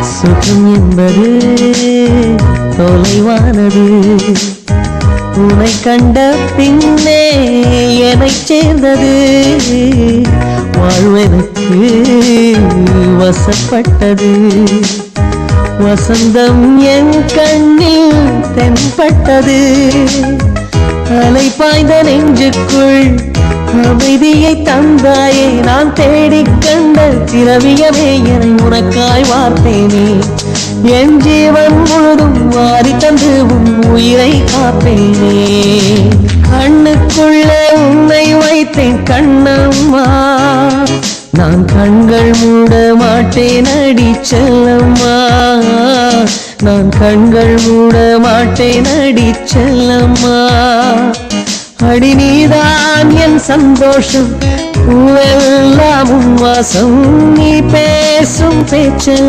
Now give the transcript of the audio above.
சுகம் என்பது தொலைவானது, உனை கண்ட பின்னே என்னை சேர்ந்தது, வாழ்வதற்கு வசப்பட்டது, வசந்தம் என் கண்ணில் தென்பட்டது, அலை பாய்ந்த நெஞ்சுக்குள் அமைதியை தந்தாயே, நான் தேடிக் கண்ட திரவியமே என உனக்காய் வார்த்தேனே, என் ஜீவன் முழுதும் வாரி தந்து உன் உயிரை காப்பேனே, கண்ணுக்குள்ளே உன்னை வைத்தேன் கண்ணம்மா, நான் கண்கள் மூட மாட்டேன் அடி செல்லம்மா, நான் கண்கள் மூட மாட்டேன் அடி செல்லம்மா, அடி நீதான் என் சந்தோஷம், பூவெல்லாம் உன் வாசம், நீ பேசும் பேச்சு